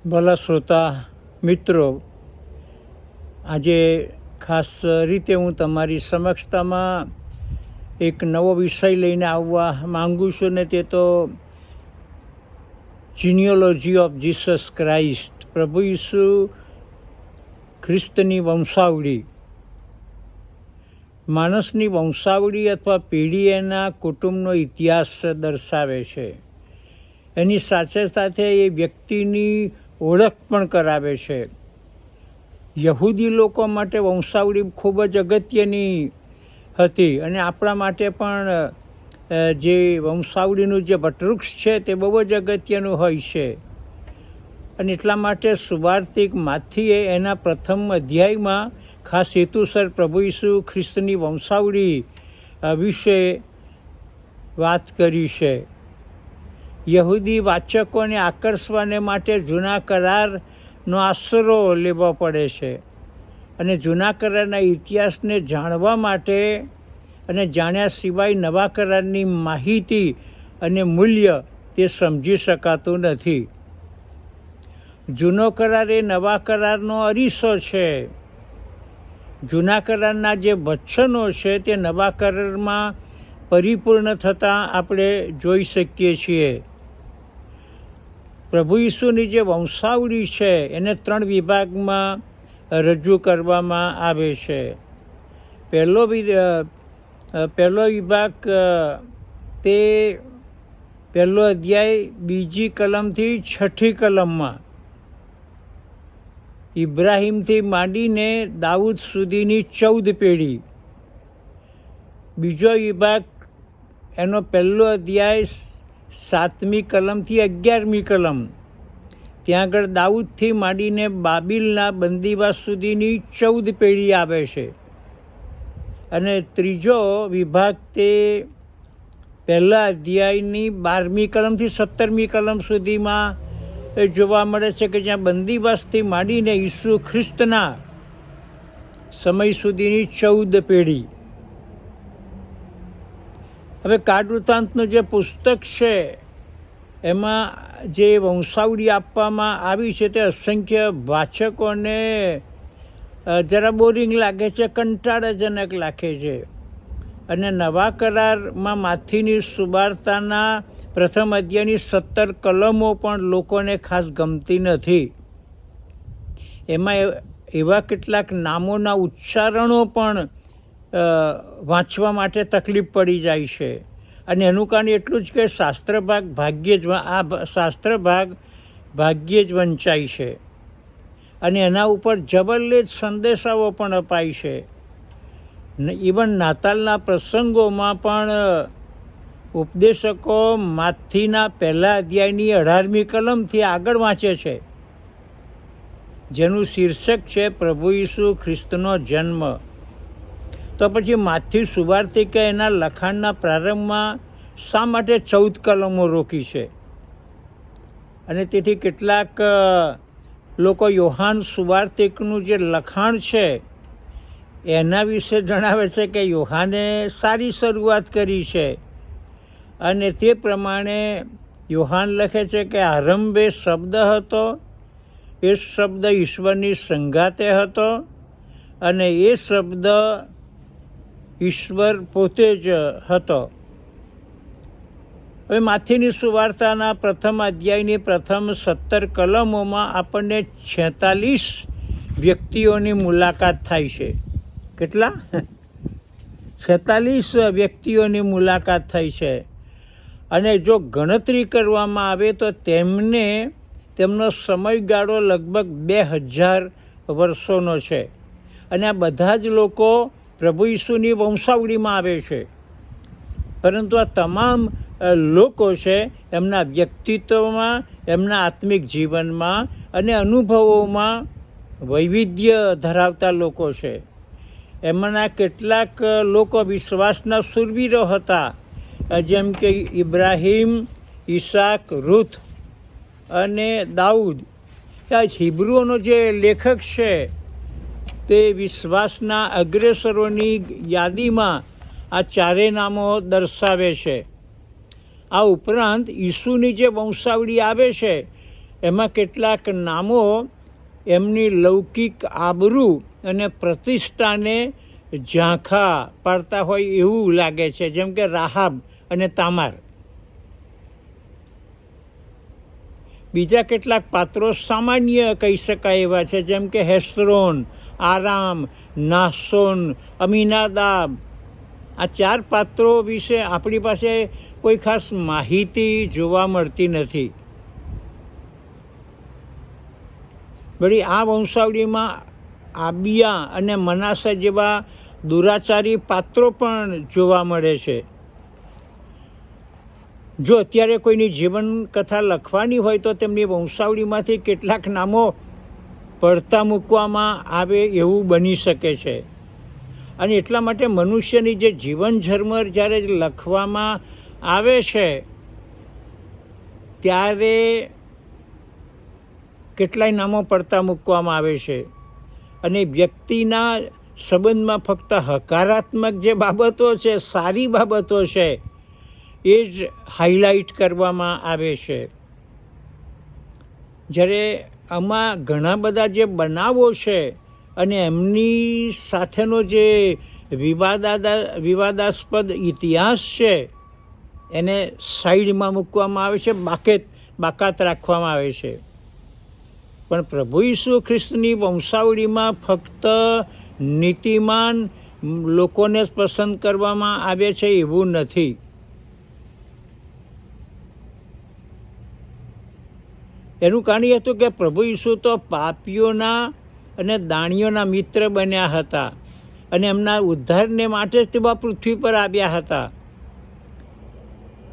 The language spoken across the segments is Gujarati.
ભલા શ્રોતા મિત્રો, આજે ખાસ રીતે હું તમારી સમક્ષતામાં એક નવો વિષય લઈને આવવા માગું છું ને તે તો જીનિયોલોજી ઓફ જીસસ ક્રાઇસ્ટ, પ્રભુ ઈસુ ખ્રિસ્તની વંશાવળી. માણસની વંશાવળી અથવા પેઢી એના કુટુંબનો ઇતિહાસ દર્શાવે છે. એની સાથે સાથે એ વ્યક્તિની ઓળખ પણ કરાવે છે. યહૂદી લોકો માટે વંશાવળી ખૂબ જ અગત્યની હતી અને આપણા માટે પણ જે વંશાવળીનું જે વટવૃક્ષ છે તે બહુ જ અગત્યનું હોય છે. અને એટલા માટે સુવાર્તિક માથીએ એના પ્રથમ અધ્યાયમાં ખાસ હેતુસર પ્રભુ ઈસુ ખ્રિસ્તની વંશાવળી વિશે વાત કરી છે. યહૂદી વાચકોને આકર્ષવાને માટે જૂના કરારનો આશરો લેવો પડે છે અને જૂના કરારના ઇતિહાસને જાણવા માટે અને જાણ્યા સિવાય નવા કરારની માહિતી અને મૂલ્ય તે સમજી શકાતું નથી. જૂનો કરાર એ નવા કરારનો અરીસો છે. જૂના કરારના જે વચનો છે તે નવા કરારમાં પરિપૂર્ણ થતાં આપણે જોઈ શકીએ છીએ. પ્રભુ ઈસુની જે વંશાવળી છે એને 3 વિભાગમાં રજૂ કરવામાં આવે છે. પહેલો વિભાગ તે પહેલો અધ્યાય 2જી કલમથી 6ઠી કલમમાં ઇબ્રાહીમથી માંડીને દાઉદ સુધીની 14 પેઢી. બીજો વિભાગ એનો પહેલો અધ્યાય 7મી કલમથી 11મી કલમ, ત્યાં આગળ દાઉદથી માંડીને બાબિલના બંદીવાસ સુધીની 14 પેઢી આવે છે. અને ત્રીજો વિભાગ તે પહેલા અધ્યાયની 12મી કલમથી 17મી કલમ સુધીમાં જોવા મળે છે કે જ્યાં બંદીવાસથી માંડીને ઈસુ ખ્રિસ્તના સમય સુધીની 14 પેઢી. હવે કાળવૃત્તાંતનું જે પુસ્તક છે એમાં જે વંશાવળી આપવામાં આવી છે તે અસંખ્ય વાચકોને જરા બોરિંગ લાગે છે, કંટાળાજનક લાગે છે. અને નવા કરારમાં માથીની સુવાર્તાના પ્રથમ અધ્યાયની 17 કલમો પણ લોકોને ખાસ ગમતી નથી. એમાં એવા કેટલાક નામોના ઉચ્ચારણો પણ વાંચવા માટે તકલીફ પડી જાય છે. અને એનું કારણ એટલું જ કે શાસ્ત્ર ભાગ ભાગ્યે જ વંચાય છે અને એના ઉપર જબરદસ્ત સંદેશાઓ પણ અપાય છે. ઇવન નાતાલના પ્રસંગોમાં પણ ઉપદેશકો માથીના પહેલા અધ્યાયની 18મી કલમથી આગળ વાંચે છે, જેનું શીર્ષક છે પ્રભુ ઈસુ ખ્રિસ્તનો જન્મ. તો પછી માથી સુવાર્તિકે એના લખાણના પ્રારંભમાં શા માટે 14 કલમો રોકી છે? અને તેથી કેટલાક લોકો યોહાન સુવાર્તિકનું જે લખાણ છે એના વિશે જણાવે છે કે યોહાને સારી શરૂઆત કરી છે અને તે પ્રમાણે યોહાન લખે છે કે આરંભે શબ્દ હતો, એ શબ્દ ઈશ્વરની સંગાતે હતો અને એ શબ્દ ઈશ્વર પોતે જ હતો. હવે માથીની સુવાર્તાના પ્રથમ અધ્યાયની પ્રથમ 17 કલમોમાં આપણને 46 વ્યક્તિઓની મુલાકાત થાય છે. કેટલા? 46 વ્યક્તિઓની મુલાકાત થઈ છે. અને જો ગણતરી કરવામાં આવે તો તેમનો સમયગાળો લગભગ 2000 વર્ષોનો છે. અને આ બધા જ લોકો પ્રભુ ઈસુની વંશાવળીમાં આવે છે. પરંતુ આ તમામ લોકો છે એમના વ્યક્તિત્વમાં, એમના આત્મિક જીવનમાં અને અનુભવોમાં વૈવિધ્ય ધરાવતા લોકો છે. એમાંના કેટલાક લોકો વિશ્વાસના શૂરવીરો હતા, જેમ કે ઇબ્રાહીમ, ઈસાક, રૂથ અને દાઉદ. આ હિબ્રુઓનો જે લેખક છે તે વિશ્વાસના અગ્રેસરોની યાદીમાં આ 4 નામો દર્શાવે છે. આ ઉપરાંત ઈસુની જે વંશાવળી આવે છે એમાં કેટલાક નામો એમની લૌકિક આબરૂ અને પ્રતિષ્ઠાને ઝાંખા પાડતા હોય એવું લાગે છે, જેમ કે રાહાબ અને તામાર. બીજા કેટલાક પાત્રો સામાન્ય કહી શકાય એવા છે, જેમ કે હેસ્રોન, આરામ, નાસોન, અમીનાદાબ. આ 4 પાત્રો વિશે આપણી પાસે કોઈ ખાસ માહિતી જોવા મળતી નથી. વળી આ વંશાવળીમાં આબિયા અને મનાસા જેવા દુરાચારી પાત્રો પણ જોવા મળે છે. જો અત્યારે કોઈની જીવન કથા લખવાની હોય તો તેમની વંશાવળીમાંથી કેટલાક નામો પડતા મૂકવામાં આવે એવું બની શકે છે. અને એટલા માટે મનુષ્યની જે જીવન ઝરમર જ્યારે લખવામાં આવે છે ત્યારે કેટલાય નામો પડતા મૂકવામાં આવે છે. અને વ્યક્તિના સંબંધમાં ફક્ત હકારાત્મક જે બાબતો છે, સારી બાબતો છે, એ જ હાઇલાઇટ કરવામાં આવે છે. જ્યારે આમાં ઘણા બધા જે બનાવો છે અને એમની સાથેનો જે વિવાદાસ્પદ ઇતિહાસ છે એને સાઈડમાં મૂકવામાં આવે છે, બાકાત રાખવામાં આવે છે. પણ પ્રભુ ઈસુ ખ્રિસ્તની વંશાવળીમાં ફક્ત નીતિમાન લોકોને જ પસંદ કરવામાં આવે છે એવું નથી. એનું કારણ એ હતું કે પ્રભુ ઈસુ તો પાપીઓના અને દાણીઓના મિત્ર બન્યા હતા અને એમના ઉદ્ધારને માટે જ તેઓ પૃથ્વી પર આવ્યા હતા.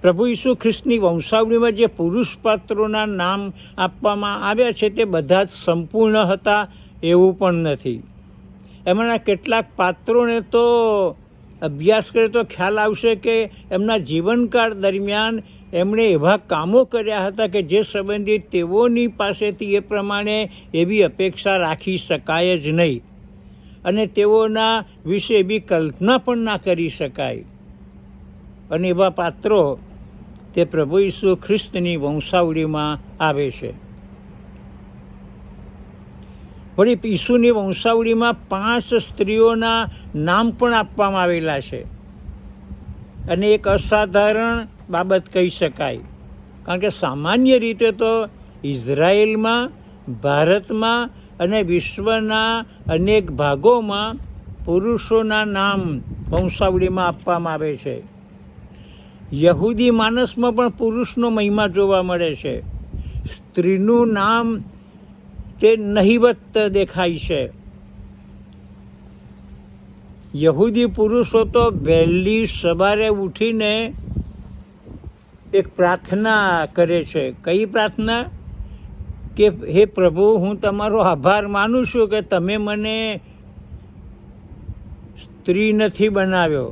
પ્રભુ ઈસુ ખ્રિસ્તની વંશાવળીમાં જે પુરુષ પાત્રોના નામ આપવામાં આવ્યા છે તે બધા જ સંપૂર્ણ હતા એવું પણ નથી. એમાંના કેટલાક પાત્રોને તો અભ્યાસ કરે તો ખ્યાલ આવશે કે એમના જીવનકાળ દરમિયાન એમણે એવા કામો કર્યા હતા કે જે સંબંધિત તેઓની પાસેથી એ પ્રમાણે એવી અપેક્ષા રાખી શકાય જ નહીં અને તેઓના વિશે એવી કલ્પના પણ ના કરી શકાય. અને એવા પાત્રો તે પ્રભુ ઈસુ ખ્રિસ્તની વંશાવળીમાં આવે છે. વળી ઈસુની વંશાવળીમાં 5 સ્ત્રીઓના નામ પણ આપવામાં આવેલા છે અને એક અસાધારણ બાબત કહી શકાય, કારણ કે સામાન્ય રીતે તો ઇઝરાયેલમાં, ભારતમાં અને વિશ્વના અનેક ભાગોમાં પુરુષોના નામ વંશાવળીમાં આપવામાં આવે છે. યહૂદી માનસમાં પણ પુરુષનો મહિમા જોવા મળે છે. સ્ત્રીનું નામ તે નહિવત દેખાય છે. યહૂદી પુરુષો તો વહેલી સવારે ઉઠીને એક પ્રાર્થના કરે છે. કઈ પ્રાર્થના? કે હે પ્રભુ, હું તમારો આભાર માનું છું કે તમે મને સ્ત્રી નથી બનાવ્યો.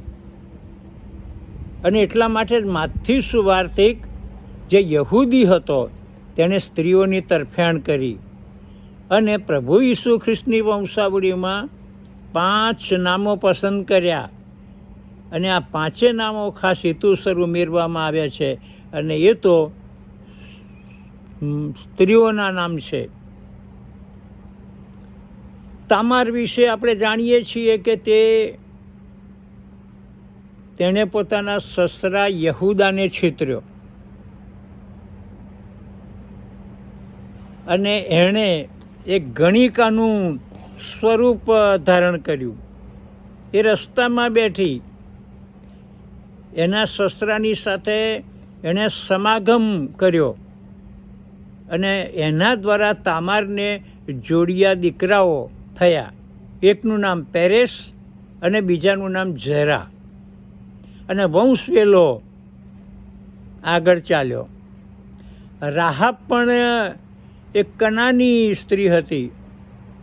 અને એટલા માટે જ માથ્યુ સુવાર્તિક જે યહૂદી હતો તેણે સ્ત્રીઓની તરફેણ કરી અને પ્રભુ ઈસુ ખ્રિસ્તની વંશાવળીમાં 5 નામો પસંદ કર્યા અને આ 5 નામો ખાસ હેતુસર ઉમેરવામાં આવ્યા છે અને એ તો સ્ત્રીઓના નામ છે. તામાર વિશે આપણે જાણીએ છીએ કે તેણે પોતાના સસરા યહૂદાને છેતર્યો અને એણે એક ગણિકાનું સ્વરૂપ ધારણ કર્યું. એ રસ્તામાં બેઠી એના સસરાની સાથે એણે સમાગમ કર્યો અને એના દ્વારા તામારને જોડિયા દીકરાઓ થયા. એકનું નામ પેરેસ અને બીજાનું નામ ઝેરા. અને વંશવેલો આગળ ચાલ્યો. રાહાબ પણ એક કનાની સ્ત્રી હતી.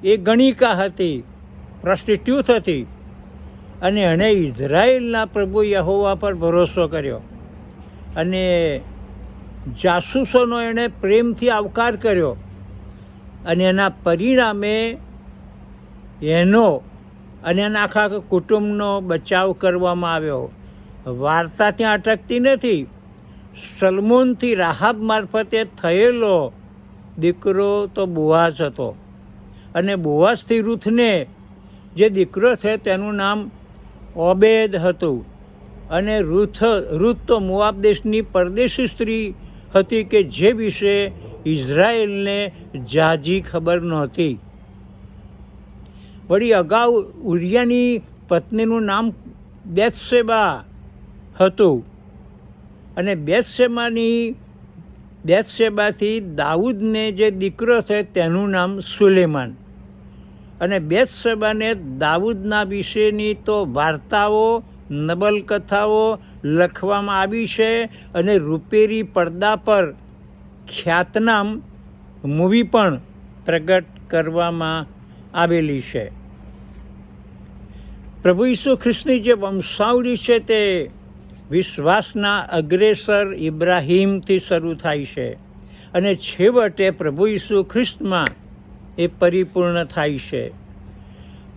એ ગણિકા હતી, પ્રોસ્ટિટ્યુટ હતી અને એણે ઇઝરાયેલના પ્રભુ યહોવા પર ભરોસો કર્યો અને જાસૂસોનો એણે પ્રેમથી આવકાર કર્યો અને એના પરિણામે એનો અને એના આખા કુટુંબનો બચાવ કરવામાં આવ્યો. વાર્તા ત્યાં અટકતી નથી. સલમોનથી રાહાબ મારફતે થયેલો દીકરો તો બોઆઝ હતો, અને બોઆઝથી રૂથને જે દીકરો છે તેનું નામ ઓબેદ હતું. અને રૂથ તો મોઆબ દેશની પરદેશી સ્ત્રી હતી કે જે વિશે ઇઝરાયેલને ઝાઝી ખબર નહોતી. વળી અગાઉ ઉરિયાની પત્નીનું નામ બેથશેબા હતું, અને બેથશેબાથી દાઉદને જે દીકરો છે તેનું નામ સુલેમાન. અને બેથશેબાને દાઉદના વિશેની તો વાર્તાઓ, નવલકથાઓ લખવામાં આવી છે, અને રૂપેરી પડદા પર ખ્યાતનામ મૂવી પણ પ્રગટ કરવામાં આવેલી છે. પ્રભુ ઈસુ ખ્રિસ્તની જે વંશાવળી છે તે વિશ્વાસના અગ્રેસર ઇબ્રાહીમથી શરૂ થાય છે, અને છેવટે પ્રભુ ઈસુ ખ્રિસ્તમાં એ પરિપૂર્ણ થાય છે.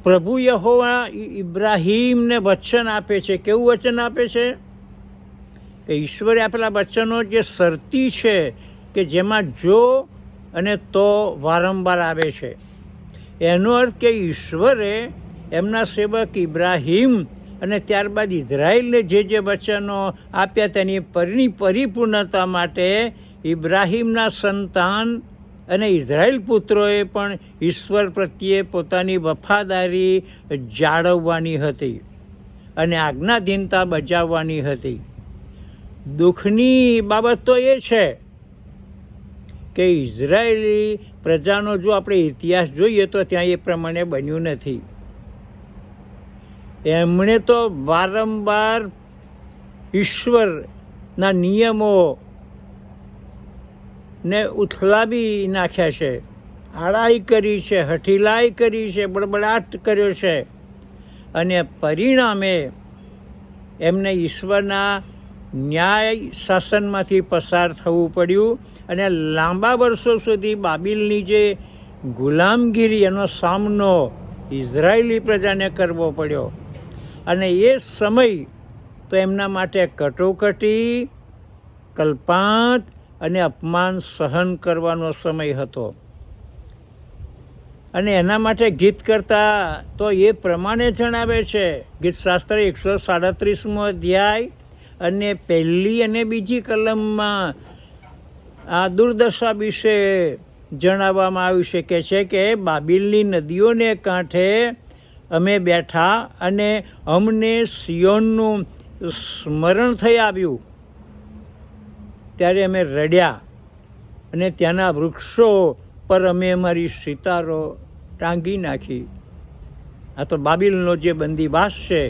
પ્રભુ યહોવા ઇબ્રાહીમને વચન આપે છે. કેવું વચન આપે છે? કે ઈશ્વરે આપેલા વચનો જે શરતી છે, કે જેમાં જો અને તો વારંવાર આવે છે. એનો અર્થ કે ઈશ્વરે એમના સેવક ઇબ્રાહીમ અને ત્યારબાદ ઇઝરાયલને જે વચનો આપ્યા તેની પરિપૂર્ણતા માટે ઇબ્રાહીમના સંતાન અને ઇઝરાયલ પુત્રોએ પણ ઈશ્વર પ્રત્યે પોતાની વફાદારી જાળવવાની હતી અને આજ્ઞાધીનતા બજાવવાની હતી. દુઃખની બાબત તો એ છે કે ઇઝરાયેલી પ્રજાનો જો આપણે ઇતિહાસ જોઈએ તો ત્યાં એ પ્રમાણે બન્યું નથી. એમણે તો વારંવાર ઈશ્વરના નિયમો ને ઉથલાવી નાખ્યા છે, આડાઈ કરી છે, હઠીલાઈ કરી છે, બળબડાટ કર્યો છે, અને પરિણામે એમને ઈશ્વરના ન્યાય શાસનમાંથી પસાર થવું પડ્યું, અને લાંબા વર્ષો સુધી બાબિલની જે ગુલામગીરી એનો સામનો ઇઝરાયેલી પ્રજાને કરવો પડ્યો. અને એ સમય તો એમના માટે કટોકટી, કલ્પાંત અને અપમાન સહન કરવાનો સમય હતો. અને એના માટે ગીત કરતા તો એ પ્રમાણે જણાવે છે. ગીતશાસ્ત્ર 137મો અધ્યાય અને 1લી અને 2જી કલમમાં આ દુર્દશા વિશે જણાવવામાં આવ્યું છે. કે છે કે બાબિલની નદીઓને કાંઠે અમે બેઠા, અને અમને સિયોનનું સ્મરણ થઈ આવ્યું. ત્યારે અમે રડ્યા, અને ત્યાંના વૃક્ષો પર અમે અમારી સિતારો ટાંગી નાખી. આ તો બાબિલનો જે બંદીવાસ છે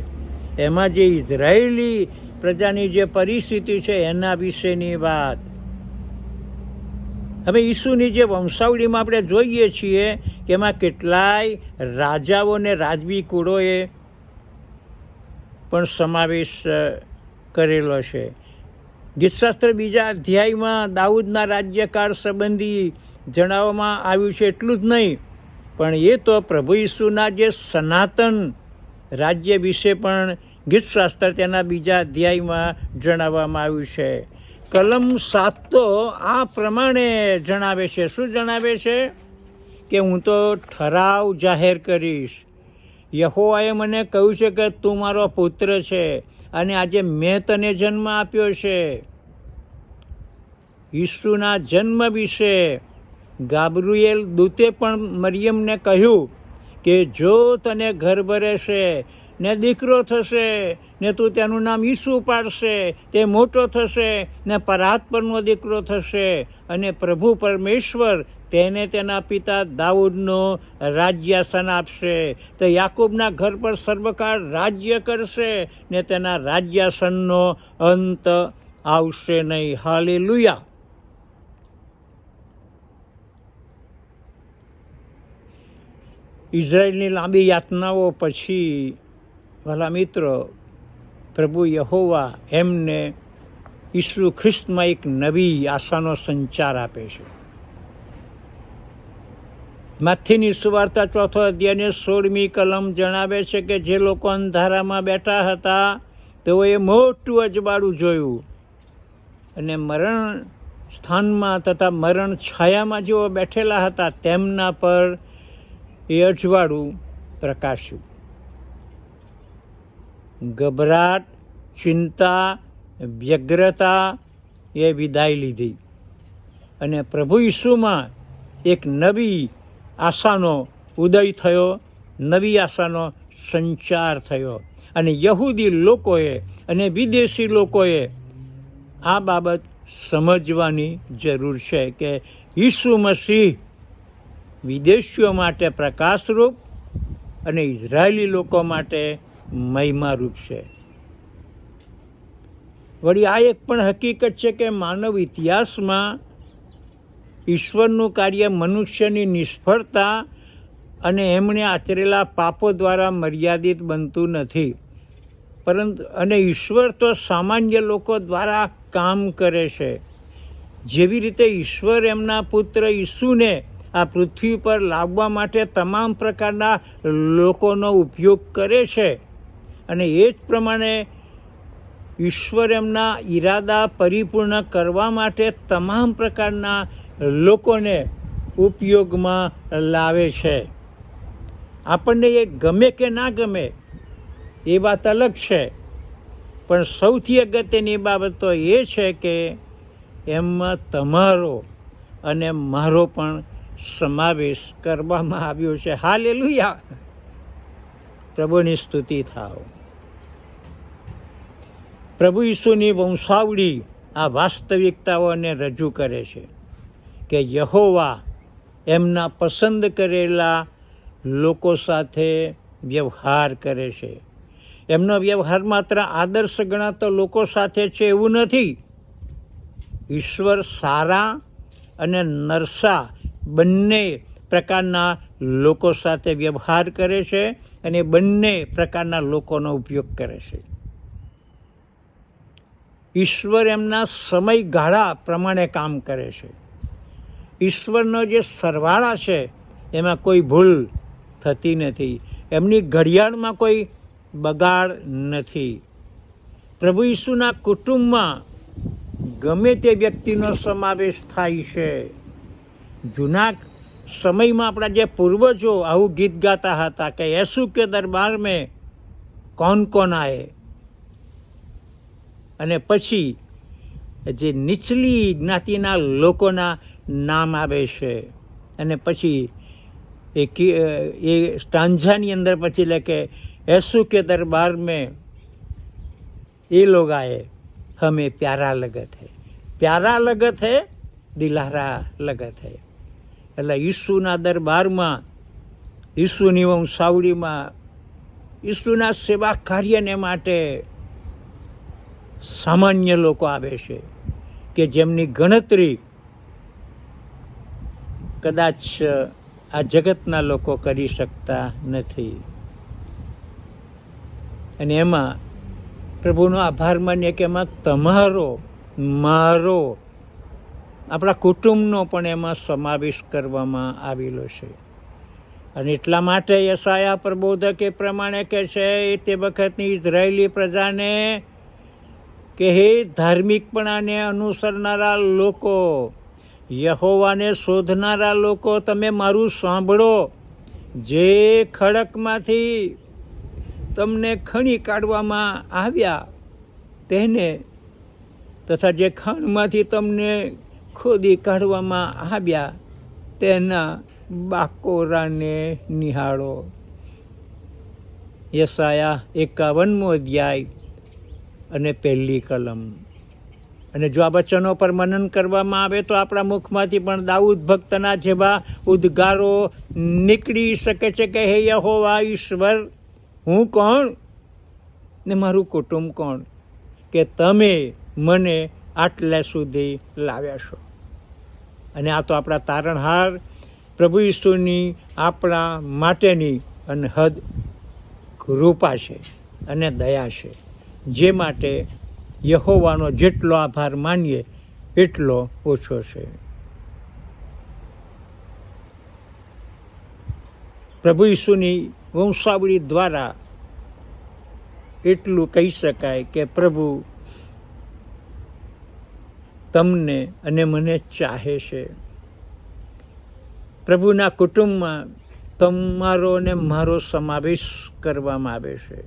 એમાં જે ઇઝરાયેલી પ્રજાની જે પરિસ્થિતિ છે એના વિશેની વાત. હવે ઈસુની જે વંશાવળીમાં આપણે જોઈએ છીએ કે એમાં કેટલાય રાજાઓ અને રાજવી કુળોએ પણ સમાવેશ કરેલો છે. ગીતશાસ્ત્ર 2જા અધ્યાયમાં દાઉદના રાજ્યકાળ સંબંધી જણાવવામાં આવ્યું છે. એટલું જ નહીં, પણ એ તો પ્રભુ ઈસુના જે સનાતન રાજ્ય વિશે પણ ગીતશાસ્ત્ર તેના 2જા અધ્યાયમાં જણાવવામાં આવ્યું છે. કલમ 7 તો આ પ્રમાણે જણાવે છે. શું જણાવે છે? કે હું તો ઠરાવ જાહેર કરીશ. યહોવાએ મને કહ્યું છે કે તું મારો પુત્ર છે, અને આજે મેં તને જન્મ આપ્યો છે. ઈસુના જન્મ વિશે ગાબ્રિએલ દૂતે પણ મરિયમને કહ્યું કે જો તને ગર્ભ રહેશે ને દીકરો થશે, ને તું તેનું નામ ઈસુ પાડશે, તે મોટો થશે ને પરાત્પરનો દીકરો થશે, અને પ્રભુ પરમેશ્વર તેને તેના પિતા દાઉદનો રાજ્યાસન આપશે. તે યાકૂબના ઘર પર સર્વકાળ રાજ્ય કરશે, ને તેના રાજ્યાસનનો અંત આવશે નહીં. હાલેલુયા. ઇઝરાયેલની લાંબી યાતનાઓ પછી ભલા મિત્રો પ્રભુ યહોવા એમને ઈસુ ખ્રિસ્તમાં એક નવી આશાનો સંચાર આપે છે. માથીની સુવાર્તા 4થો અધ્યાયને 16મી કલમ જણાવે છે કે જે લોકો અંધારામાં બેઠા હતા તેઓએ મોટું અજવાળું જોયું, અને મરણ સ્થાનમાં તથા મરણ છાયામાં જેઓ બેઠેલા હતા તેમના પર એ અજવાળું પ્રકાશ્યું. ગભરાટ, ચિંતા, વ્યગ્રતા એ વિદાય લીધી અને પ્રભુ ઈસુમાં એક નવી આશાનો ઉદય થયો, નવી આશાનો સંચાર થયો. અને યહૂદી લોકોએ અને વિદેશી લોકોએ આ બાબત સમજવાની જરૂર છે કે ઈસુ મસીહ વિદેશીઓ માટે પ્રકાશરૂપ અને ઇઝરાયેલી લોકો માટે મહિમારૂપ છે. વળી આ એક પણ હકીકત છે કે માનવ ઇતિહાસમાં ઈશ્વરનું કાર્ય મનુષ્યની નિષ્ફળતા અને એમણે આચરેલા પાપો દ્વારા મર્યાદિત બનતું નથી, પરંતુ અને ઈશ્વર તો સામાન્ય લોકો દ્વારા કામ કરે છે. જેવી રીતે ઈશ્વર એમના પુત્ર ઈસુને આ પૃથ્વી પર લાવવા માટે તમામ પ્રકારના લોકોનો ઉપયોગ કરે છે, અને એ જ પ્રમાણે ઈશ્વર એમના ઈરાદા પરિપૂર્ણ કરવા માટે તમામ પ્રકારના લોકોને ઉપયોગમાં લાવે છે. આપણને એ ગમે કે ના ગમે એ વાત અલગ છે, પણ સૌથી અગત્યની બાબત તો એ છે કે એમાં તમારો અને મારો પણ સમાવેશ કરવામાં આવ્યો છે. હાલેલુયા! પ્રભુની સ્તુતિ થાવ. પ્રભુ ઈસુની વંશાવળી આ વાસ્તવિકતાઓને રજૂ કરે છે કે યહોવા એમના પસંદ કરેલા લોકો સાથે વ્યવહાર કરે છે. એમનો વ્યવહાર માત્ર આદર્શ ગણાતા લોકો સાથે છે એવું નથી. ઈશ્વર સારા અને નરસા બંને પ્રકારના લોકો સાથે વ્યવહાર કરે છે અને બંને પ્રકારના લોકોનો ઉપયોગ કરે છે. ઈશ્વર એમના સમયગાળા પ્રમાણે કામ કરે છે. ઈશ્વરનો જે સરવાળા છે એમાં કોઈ ભૂલ થતી નથી. એમની ઘડિયાળમાં કોઈ બગાડ નથી. પ્રભુ ઈસુના કુટુંબમાં ગમે તે વ્યક્તિનો સમાવેશ થાય છે. જૂના સમયમાં આપણા જે પૂર્વજો આવું ગીત ગાતા હતા કે યસુ કે દરબાર મેં કોણ કોણ આયે, અને પછી જે નીચલી જ્ઞાતિના લોકોના નામ આવે છે, અને પછી એ સ્ટાન્ઝાની અંદર પછી લખે યસુ કે દરબાર મેં એ લોગ આયે હमें प्यारा लगत है, प्यारा लगत है, દિલારા લગત है. એટલે ઈસુના દરબારમાં, ઈસુની વંશાવળીમાં, ઈસુના સેવા કાર્યને માટે સામાન્ય લોકો આવે છે કે જેમની ગણતરી કદાચ આ જગતના લોકો કરી શકતા નથી. અને એમાં પ્રભુનો આભાર માનીએ કે એમાં તમારો, મારો, આપણા કુટુંબનો પણ એમાં સમાવેશ કરવામાં આવેલો છે. અને એટલા માટે યશાયા પ્રબોધક એ પ્રમાણે કહે છે તે વખતની ઇઝરાયેલી પ્રજાને કે હે ધાર્મિકપણાને અનુસરનારા લોકો, યહોવાને શોધનારા લોકો, તમે મારું સાંભળો. જે ખડકમાંથી તમને ખણી કાઢવામાં આવ્યા તેને, તથા જે ખાણમાંથી તમને ખોદી કાઢવામાં આવ્યા તેના બાકોરાને નિહાળો. યશાયા 51મો અધ્યાય અને 1લી કલમ. અને જો આ વચનો પર મનન કરવામાં આવે તો આપણા મુખમાંથી પણ દાઉદ ભક્તના જેવા ઉદ્ગારો નીકળી શકે છે કે હે યહોવા ઈશ્વર, હું કોણ ને મારું કુટુંબ કોણ કે તમે મને આટલા સુધી લાવ્યા છો. અને આ તો આપણા તારણહાર પ્રભુ ઈસુની આપણા માટેની અનહદ કૃપા છે અને દયા છે, જે માટે યહોવાનો જેટલો આભાર માનીએ એટલો ઓછો છે. પ્રભુ ઈસુની વંશાવળી દ્વારા એટલું કહી શકાય કે પ્રભુ તમને અને મને ચાહે છે. પ્રભુના કુટુંબમાં તમારો અને મારો સમાવેશ કરવામાં આવે છે.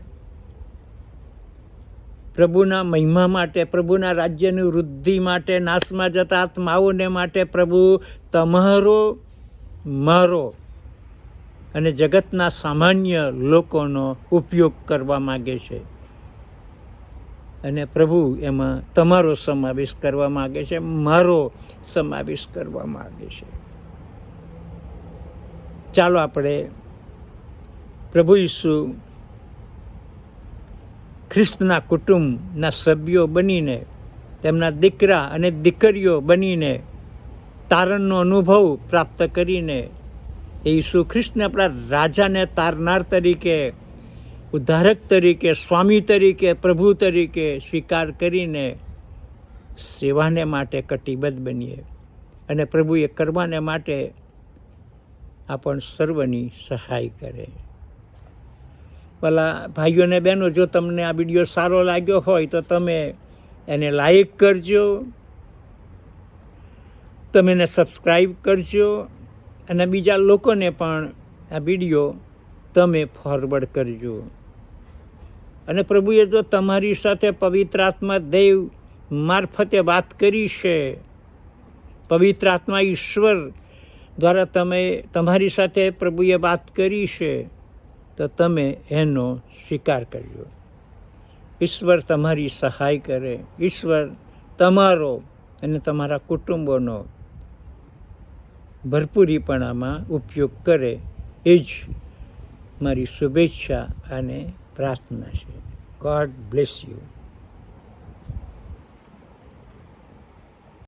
પ્રભુના મહિમા માટે, પ્રભુના રાજ્યની વૃદ્ધિ માટે, નાશમાં જતા આત્માઓને માટે પ્રભુ તમારો, મારો અને જગતના સામાન્ય લોકોનો ઉપયોગ કરવા માગે છે. અને પ્રભુ એમાં તમારો સમાવેશ કરવા માગે છે, મારો સમાવેશ કરવા માગે છે. ચાલો આપણે પ્રભુ ઈસુ ખ્રિસ્તના કુટુંબના સભ્યો બનીને, તેમના દીકરા અને દીકરીઓ બનીને, તારણનો અનુભવ પ્રાપ્ત કરીને ઈસુ ખ્રિસ્તને આપણા રાજાને તારનાર તરીકે, ઉદ્ધારક તરીકે, સ્વામી તરીકે, પ્રભુ તરીકે સ્વીકાર કરીને સેવાને માટે કટિબદ્ધ બનીએ અને પ્રભુએ કરવાને માટે આપણ સર્વની સહાય કરે. ભલા ભાઈઓ અને બહેનો, જો તમને આ વિડીયો સારો લાગ્યો હોય તો તમે એને લાઈક કરજો, તમે એને સબસ્ક્રાઈબ કરજો અને બીજા લોકોને પણ આ વિડીયો તમે ફોરવર્ડ કરજો. અને પ્રભુએ જો તમારી સાથે પવિત્ર આત્મા દેવ મારફતે વાત કરી છે, પવિત્ર આત્મા ઈશ્વર દ્વારા તમારી સાથે પ્રભુએ વાત કરી છે, તો તમે એનો સ્વીકાર કરજો. ઈશ્વર તમારી સહાય કરે, ઈશ્વર તમારો અને તમારા કુટુંબોનો ભરપૂરીપણામાં ઉપયોગ કરે, એ જ મારી શુભેચ્છા અને પ્રાર્થના છે. God bless you.